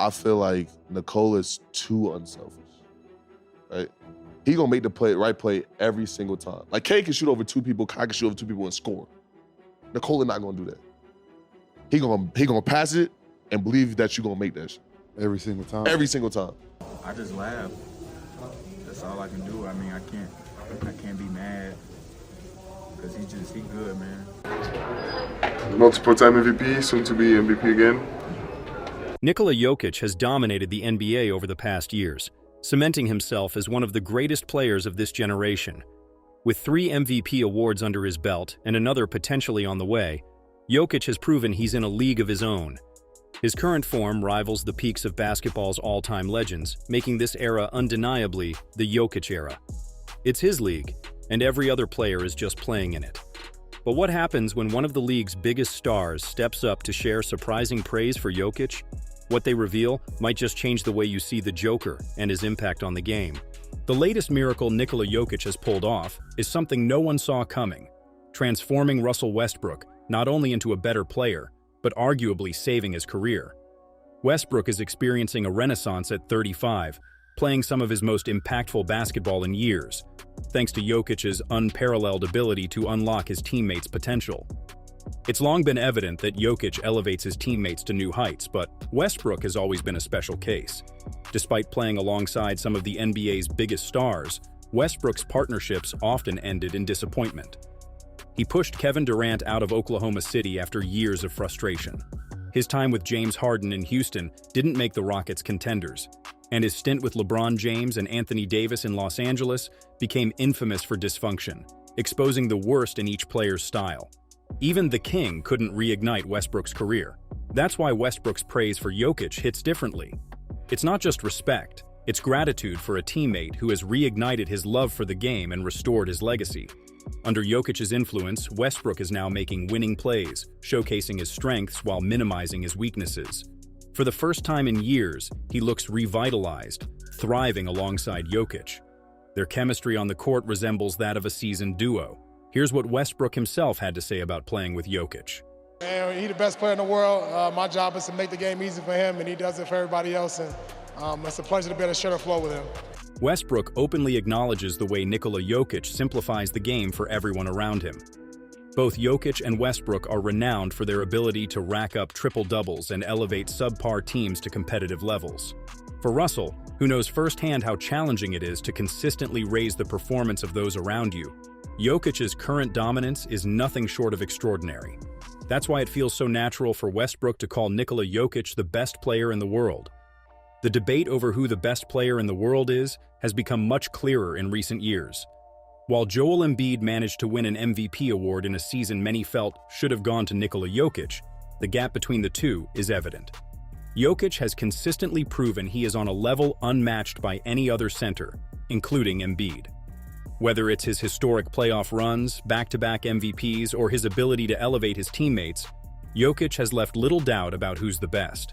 I feel like Nikola's too unselfish, right? He gonna make the right play every single time. Like K can shoot over 2 people, Kai can shoot over 2 people and score. Nikola not gonna do that. He gonna pass it and believe that you're gonna make that shit. Every single time? Every single time. I just laugh. That's all I can do. I mean, I can't be mad because he good, man. Multiple-time MVP, soon to be MVP again. Nikola Jokic has dominated the NBA over the past years, cementing himself as one of the greatest players of this generation. With 3 MVP awards under his belt and another potentially on the way, Jokic has proven he's in a league of his own. His current form rivals the peaks of basketball's all-time legends, making this era undeniably the Jokic era. It's his league, and every other player is just playing in it. But what happens when one of the league's biggest stars steps up to share surprising praise for Jokic? What they reveal might just change the way you see the Joker and his impact on the game. The latest miracle Nikola Jokic has pulled off is something no one saw coming, transforming Russell Westbrook not only into a better player, but arguably saving his career. Westbrook is experiencing a renaissance at 35, playing some of his most impactful basketball in years, thanks to Jokic's unparalleled ability to unlock his teammates' potential. It's long been evident that Jokic elevates his teammates to new heights, but Westbrook has always been a special case. Despite playing alongside some of the NBA's biggest stars, Westbrook's partnerships often ended in disappointment. He pushed Kevin Durant out of Oklahoma City after years of frustration. His time with James Harden in Houston didn't make the Rockets contenders, and his stint with LeBron James and Anthony Davis in Los Angeles became infamous for dysfunction, exposing the worst in each player's style. Even the King couldn't reignite Westbrook's career. That's why Westbrook's praise for Jokic hits differently. It's not just respect, it's gratitude for a teammate who has reignited his love for the game and restored his legacy. Under Jokic's influence, Westbrook is now making winning plays, showcasing his strengths while minimizing his weaknesses. For the first time in years, he looks revitalized, thriving alongside Jokic. Their chemistry on the court resembles that of a seasoned duo. Here's what Westbrook himself had to say about playing with Jokic. He's the best player in the world. My job is to make the game easy for him, and he does it for everybody else. And it's a pleasure to be able to share the floor with him. Westbrook openly acknowledges the way Nikola Jokic simplifies the game for everyone around him. Both Jokic and Westbrook are renowned for their ability to rack up triple-doubles and elevate subpar teams to competitive levels. For Russell, who knows firsthand how challenging it is to consistently raise the performance of those around you, Jokic's current dominance is nothing short of extraordinary. That's why it feels so natural for Westbrook to call Nikola Jokic the best player in the world. The debate over who the best player in the world is has become much clearer in recent years. While Joel Embiid managed to win an MVP award in a season many felt should have gone to Nikola Jokic, the gap between the two is evident. Jokic has consistently proven he is on a level unmatched by any other center, including Embiid. Whether it's his historic playoff runs, back-to-back MVPs, or his ability to elevate his teammates, Jokic has left little doubt about who's the best.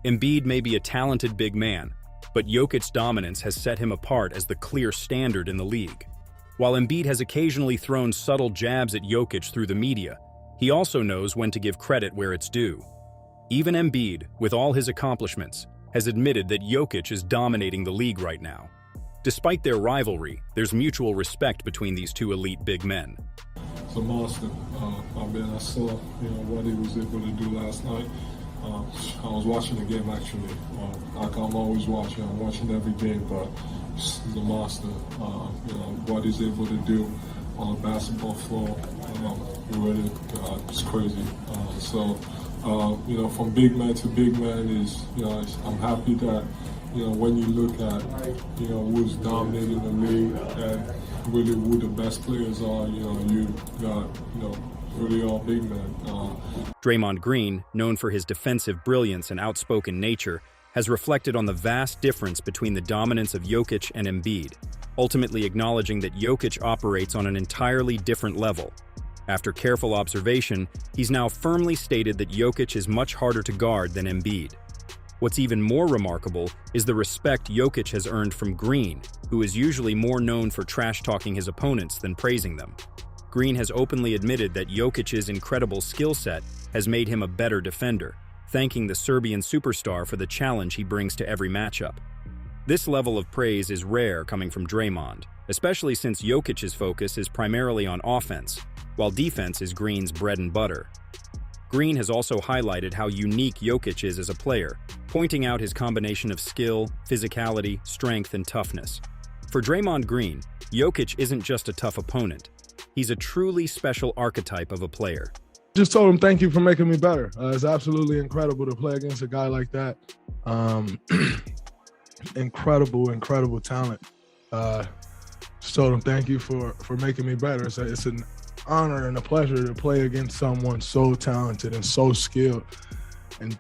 Embiid may be a talented big man, but Jokic's dominance has set him apart as the clear standard in the league. While Embiid has occasionally thrown subtle jabs at Jokic through the media, he also knows when to give credit where it's due. Even Embiid, with all his accomplishments, has admitted that Jokic is dominating the league right now. Despite their rivalry, there's mutual respect between these two elite big men. It's a monster. I saw what he was able to do last night. I was watching the game actually. I'm always watching. I'm watching every game, but he's a monster. What he's able to do on the basketball floor, really, it's crazy. From big man to big man I'm happy that when you look at who's dominating the league and really who the best players are, you got really all big men. Draymond Green, known for his defensive brilliance and outspoken nature, has reflected on the vast difference between the dominance of Jokic and Embiid, ultimately acknowledging that Jokic operates on an entirely different level. After careful observation, he's now firmly stated that Jokic is much harder to guard than Embiid. What's even more remarkable is the respect Jokic has earned from Green, who is usually more known for trash-talking his opponents than praising them. Green has openly admitted that Jokic's incredible skill set has made him a better defender, thanking the Serbian superstar for the challenge he brings to every matchup. This level of praise is rare coming from Draymond, especially since Jokic's focus is primarily on offense, while defense is Green's bread and butter. Green has also highlighted how unique Jokic is as a player, pointing out his combination of skill, physicality, strength, and toughness. For Draymond Green, Jokic isn't just a tough opponent. He's a truly special archetype of a player. Just told him, thank you for making me better. It's absolutely incredible to play against a guy like that. Incredible talent. Just told him, thank you for making me better. It's an honor and a pleasure to play against someone so talented and so skilled. And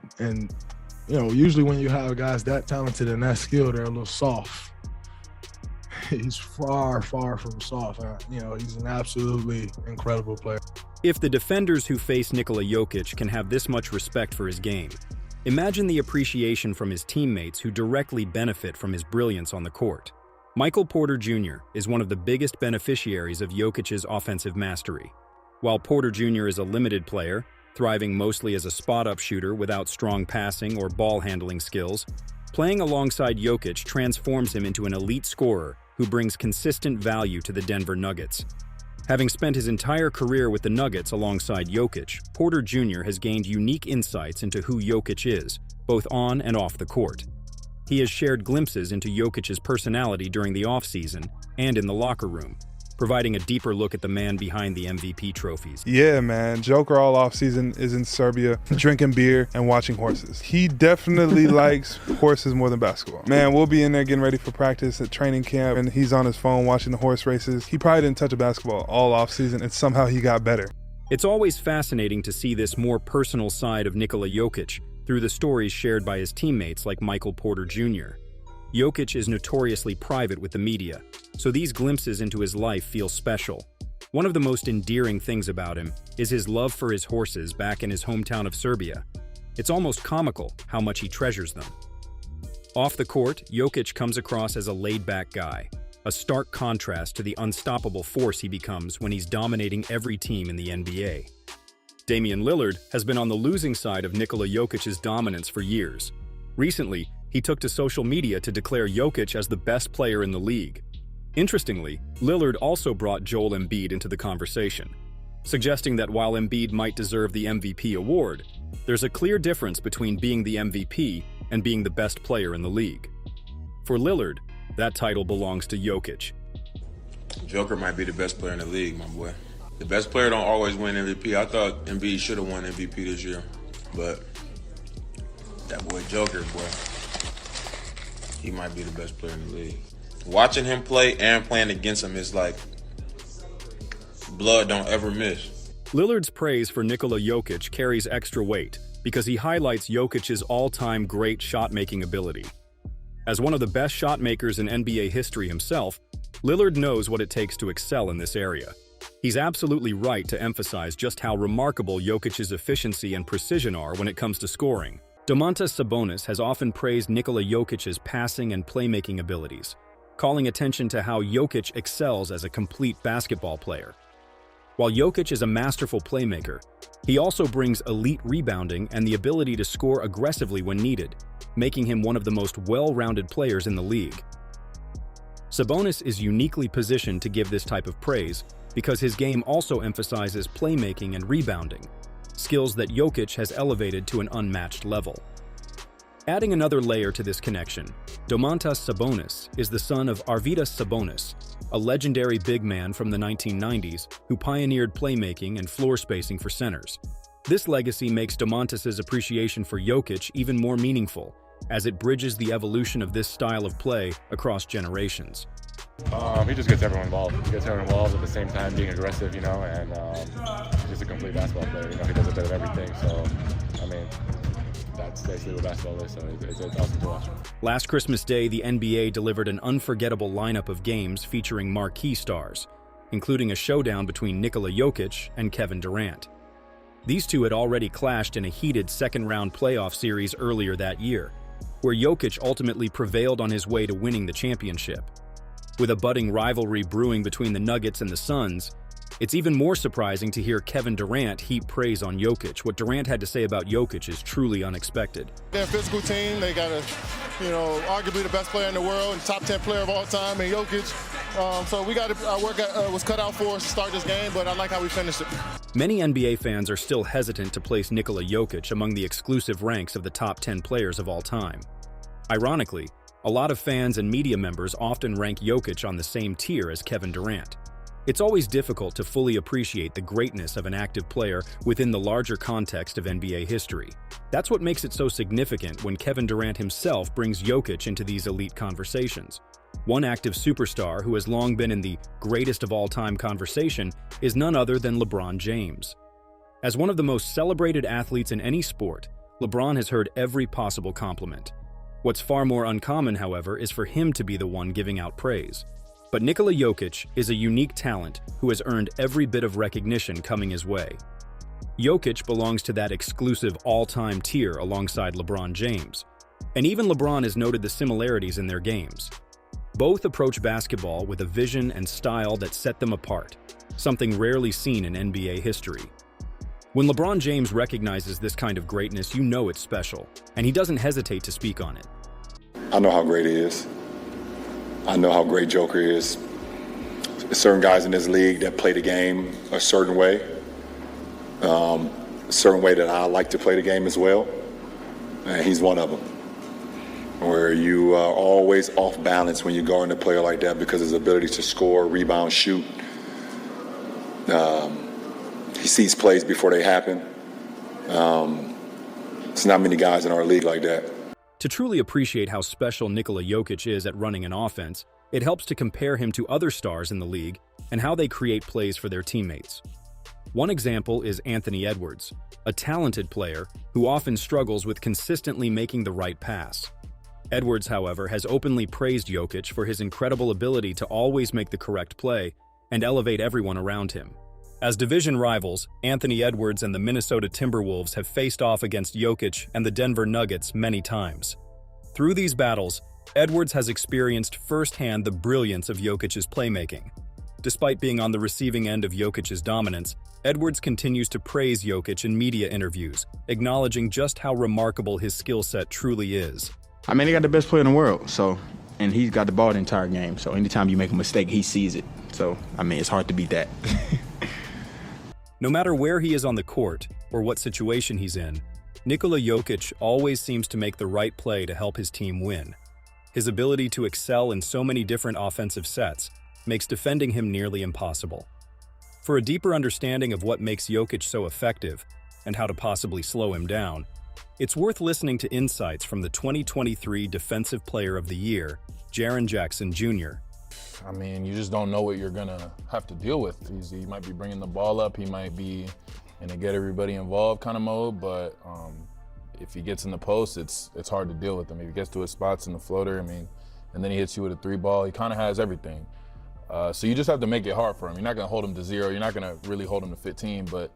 you know, usually when you have guys that talented and that skilled, they're a little soft. He's far from soft. You know, he's an absolutely incredible player. If the defenders who face Nikola Jokic can have this much respect for his game, imagine the appreciation from his teammates who directly benefit from his brilliance on the court. Michael Porter Jr. is one of the biggest beneficiaries of Jokic's offensive mastery. While Porter Jr. is a limited player, thriving mostly as a spot-up shooter without strong passing or ball-handling skills, playing alongside Jokic transforms him into an elite scorer who brings consistent value to the Denver Nuggets. Having spent his entire career with the Nuggets alongside Jokic, Porter Jr. has gained unique insights into who Jokic is, both on and off the court. He has shared glimpses into Jokic's personality during the offseason and in the locker room, providing a deeper look at the man behind the MVP trophies. Yeah, man. Joker all offseason is in Serbia, drinking beer and watching horses. He definitely likes horses more than basketball. Man, we'll be in there getting ready for practice at training camp, and he's on his phone watching the horse races. He probably didn't touch a basketball all offseason, and somehow he got better. It's always fascinating to see this more personal side of Nikola Jokic through the stories shared by his teammates like Michael Porter Jr. Jokic is notoriously private with the media, so these glimpses into his life feel special. One of the most endearing things about him is his love for his horses back in his hometown of Serbia. It's almost comical how much he treasures them. Off the court, Jokic comes across as a laid-back guy, a stark contrast to the unstoppable force he becomes when he's dominating every team in the NBA. Damian Lillard has been on the losing side of Nikola Jokic's dominance for years. Recently, he took to social media to declare Jokic as the best player in the league. Interestingly, Lillard also brought Joel Embiid into the conversation, suggesting that while Embiid might deserve the MVP award, there's a clear difference between being the MVP and being the best player in the league. For Lillard, that title belongs to Jokic. Joker might be the best player in the league, my boy. The best player don't always win MVP. I thought Embiid should have won MVP this year, but that boy Joker, boy, he might be the best player in the league. Watching him play and playing against him is like blood don't ever miss. Lillard's praise for Nikola Jokic carries extra weight because he highlights Jokic's all-time great shot-making ability. As one of the best shot makers in NBA history himself, Lillard knows what it takes to excel in this area. He's absolutely right to emphasize just how remarkable Jokic's efficiency and precision are when it comes to scoring. Domantas Sabonis has often praised Nikola Jokic's passing and playmaking abilities, calling attention to how Jokic excels as a complete basketball player. While Jokic is a masterful playmaker, he also brings elite rebounding and the ability to score aggressively when needed, making him one of the most well-rounded players in the league. Sabonis is uniquely positioned to give this type of praise because his game also emphasizes playmaking and rebounding, skills that Jokic has elevated to an unmatched level. Adding another layer to this connection, Domantas Sabonis is the son of Arvydas Sabonis, a legendary big man from the 1990s who pioneered playmaking and floor spacing for centers. This legacy makes Domantas's appreciation for Jokic even more meaningful, as it bridges the evolution of this style of play across generations. He just gets everyone involved. He gets everyone involved at the same time being aggressive, and he's just a complete basketball player. He does a bit of everything. So, I mean, that's basically what basketball is. So it's awesome to watch. Last Christmas Day, the NBA delivered an unforgettable lineup of games featuring marquee stars, including a showdown between Nikola Jokic and Kevin Durant. These two had already clashed in a heated second-round playoff series earlier that year, where Jokic ultimately prevailed on his way to winning the championship. With a budding rivalry brewing between the Nuggets and the Suns, It's even more surprising to hear Kevin Durant heap praise on Jokic. What Durant had to say about Jokic is truly unexpected. They're a physical team. They got arguably the best player in the world and top 10 player of all time in Jokic. So our work was cut out for us to start this game, but I like how we finished it. Many NBA fans are still hesitant to place Nikola Jokic among the exclusive ranks of the top 10 players of all time. Ironically, a lot of fans and media members often rank Jokic on the same tier as Kevin Durant. It's always difficult to fully appreciate the greatness of an active player within the larger context of NBA history. That's what makes it so significant when Kevin Durant himself brings Jokic into these elite conversations. One active superstar who has long been in the greatest of all time conversation is none other than LeBron James. As one of the most celebrated athletes in any sport, LeBron has heard every possible compliment. What's far more uncommon, however, is for him to be the one giving out praise. But Nikola Jokic is a unique talent who has earned every bit of recognition coming his way. Jokic belongs to that exclusive all-time tier alongside LeBron James. And even LeBron has noted the similarities in their games. Both approach basketball with a vision and style that set them apart, something rarely seen in NBA history. When LeBron James recognizes this kind of greatness, you know it's special, and he doesn't hesitate to speak on it. I know how great he is. I know how great Joker is. There's certain guys in this league that play the game a certain way that I like to play the game as well, and he's one of them. Where you are always off balance when you guard a player like that because of his ability to score, rebound, shoot. He sees plays before they happen. There's not many guys in our league like that. To truly appreciate how special Nikola Jokic is at running an offense, it helps to compare him to other stars in the league and how they create plays for their teammates. One example is Anthony Edwards, a talented player who often struggles with consistently making the right pass. Edwards, however, has openly praised Jokic for his incredible ability to always make the correct play and elevate everyone around him. As division rivals, Anthony Edwards and the Minnesota Timberwolves have faced off against Jokic and the Denver Nuggets many times. Through these battles, Edwards has experienced firsthand the brilliance of Jokic's playmaking. Despite being on the receiving end of Jokic's dominance, Edwards continues to praise Jokic in media interviews, acknowledging just how remarkable his skill set truly is. I mean, they got the best player in the world, and he's got the ball the entire game. So anytime you make a mistake, he sees it. So, I mean, it's hard to beat that. No matter where he is on the court or what situation he's in, Nikola Jokic always seems to make the right play to help his team win. His ability to excel in so many different offensive sets makes defending him nearly impossible. For a deeper understanding of what makes Jokic so effective and how to possibly slow him down, it's worth listening to insights from the 2023 Defensive Player of the Year, Jaren Jackson Jr. I mean, you just don't know what you're gonna have to deal with. He might be bringing the ball up, he might be in a get everybody involved kind of mode, but if he gets in the post, it's hard to deal with him. If he gets to his spots in the floater, and then he hits you with a three ball, he kind of has everything. So you just have to make it hard for him. You're not gonna hold him to 0, you're not gonna really hold him to 15, but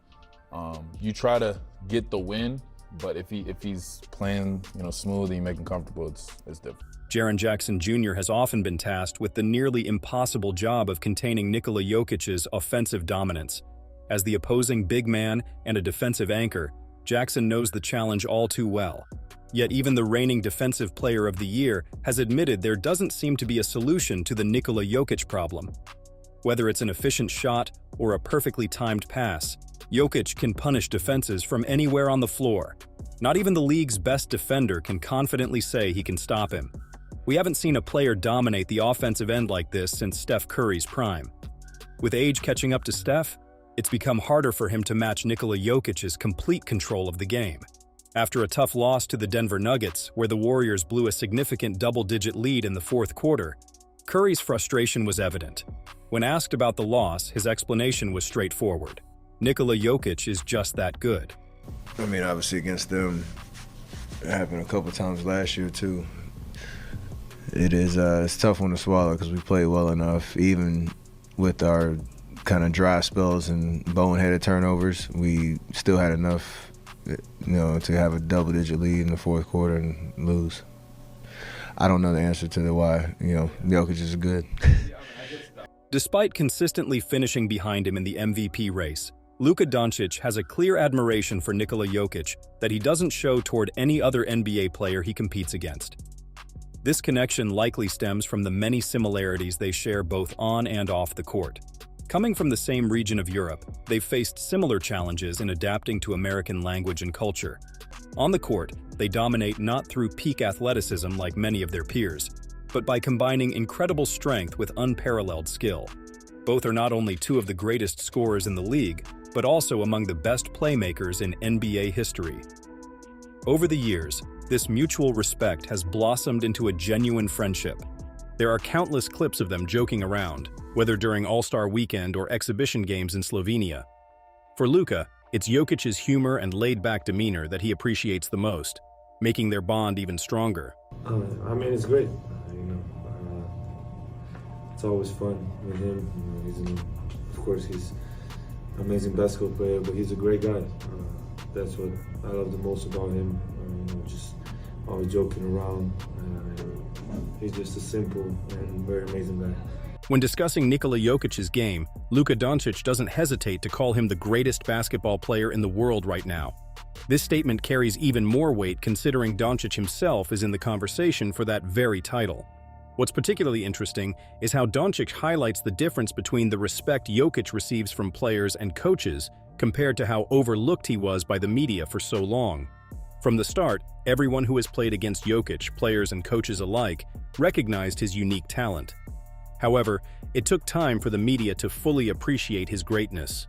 you try to get the win. But if he's playing, smooth and you make him comfortable, it's different. Jaren Jackson Jr. has often been tasked with the nearly impossible job of containing Nikola Jokic's offensive dominance. As the opposing big man and a defensive anchor, Jackson knows the challenge all too well. Yet even the reigning Defensive Player of the Year has admitted there doesn't seem to be a solution to the Nikola Jokic problem. Whether it's an efficient shot or a perfectly timed pass, Jokic can punish defenses from anywhere on the floor. Not even the league's best defender can confidently say he can stop him. We haven't seen a player dominate the offensive end like this since Steph Curry's prime. With age catching up to Steph, it's become harder for him to match Nikola Jokic's complete control of the game. After a tough loss to the Denver Nuggets, where the Warriors blew a significant double-digit lead in the fourth quarter, Curry's frustration was evident. When asked about the loss, his explanation was straightforward. Nikola Jokic is just that good. I mean, obviously against them, it happened a couple times last year too. It's a tough one to swallow because we played well enough, even with our kind of dry spells and boneheaded turnovers. We still had enough, to have a double-digit lead in the fourth quarter and lose. I don't know the answer to the why, Jokic is good. Despite consistently finishing behind him in the MVP race, Luca Doncic has a clear admiration for Nikola Jokic that he doesn't show toward any other NBA player he competes against. This connection likely stems from the many similarities they share both on and off the court. Coming from the same region of Europe, they've faced similar challenges in adapting to American language and culture. On the court, they dominate not through peak athleticism like many of their peers, but by combining incredible strength with unparalleled skill. Both are not only two of the greatest scorers in the league, but also among the best playmakers in NBA history. Over the years, this mutual respect has blossomed into a genuine friendship. There are countless clips of them joking around, whether during All-Star Weekend or exhibition games in Slovenia. For Luka, it's Jokic's humor and laid-back demeanor that he appreciates the most, making their bond even stronger. I mean, it's great. It's always fun with him. Of course, he's an amazing basketball player, but he's a great guy. That's what I love the most about him. Just always joking around. He's just a simple and very amazing guy. When discussing Nikola Jokic's game, Luca Doncic doesn't hesitate to call him the greatest basketball player in the world right now. This statement carries even more weight considering Doncic himself is in the conversation for that very title. What's particularly interesting is how Doncic highlights the difference between the respect Jokic receives from players and coaches compared to how overlooked he was by the media for so long. From the start, everyone who has played against Jokic, players and coaches alike, recognized his unique talent. However, it took time for the media to fully appreciate his greatness.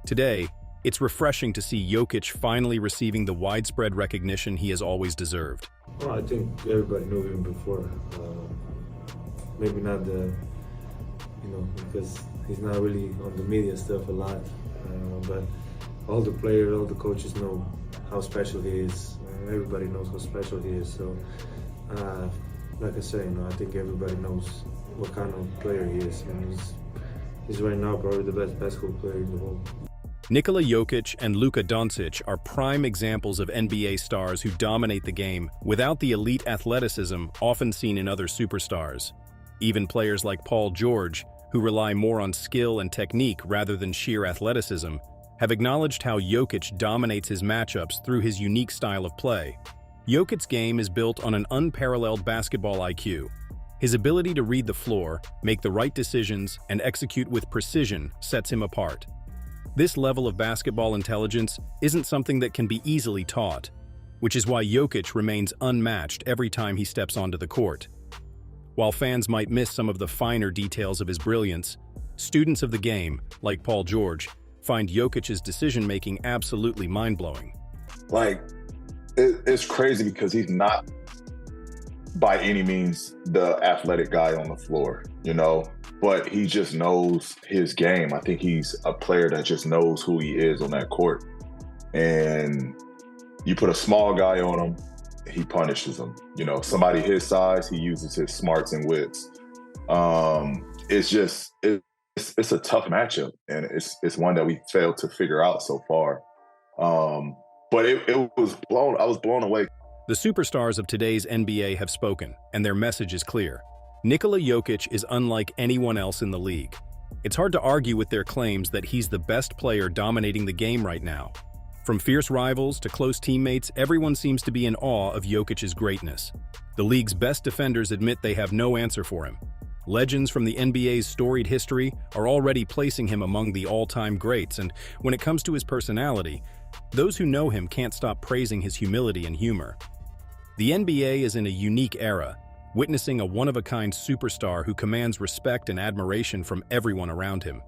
Today, it's refreshing to see Jokic finally receiving the widespread recognition he has always deserved. Well, I think everybody knew him before. Maybe not because he's not really on the media stuff a lot. But all the players, all the coaches know how special he is. Everybody knows how special he is. So, like I say, I think everybody knows what kind of player he is. He's right now probably the best basketball player in the world. Nikola Jokic and Luca Doncic are prime examples of NBA stars who dominate the game without the elite athleticism often seen in other superstars. Even players like Paul George, who rely more on skill and technique rather than sheer athleticism, have acknowledged how Jokic dominates his matchups through his unique style of play. Jokic's game is built on an unparalleled basketball IQ. His ability to read the floor, make the right decisions, and execute with precision sets him apart. This level of basketball intelligence isn't something that can be easily taught, which is why Jokic remains unmatched every time he steps onto the court. While fans might miss some of the finer details of his brilliance, students of the game, like Paul George, find Jokic's decision-making absolutely mind-blowing. It's crazy because he's not by any means the athletic guy on the floor, but he just knows his game. I think he's a player that just knows who he is on that court. And you put a small guy on him, he punishes him. Somebody his size, he uses his smarts and wits. It's a tough matchup, and it's one that we failed to figure out so far. But I was blown away. The superstars of today's NBA have spoken, and their message is clear. Nikola Jokic is unlike anyone else in the league. It's hard to argue with their claims that he's the best player dominating the game right now. From fierce rivals to close teammates, everyone seems to be in awe of Jokic's greatness. The league's best defenders admit they have no answer for him. Legends from the NBA's storied history are already placing him among the all-time greats, and when it comes to his personality, those who know him can't stop praising his humility and humor. The NBA is in a unique era, witnessing a one-of-a-kind superstar who commands respect and admiration from everyone around him.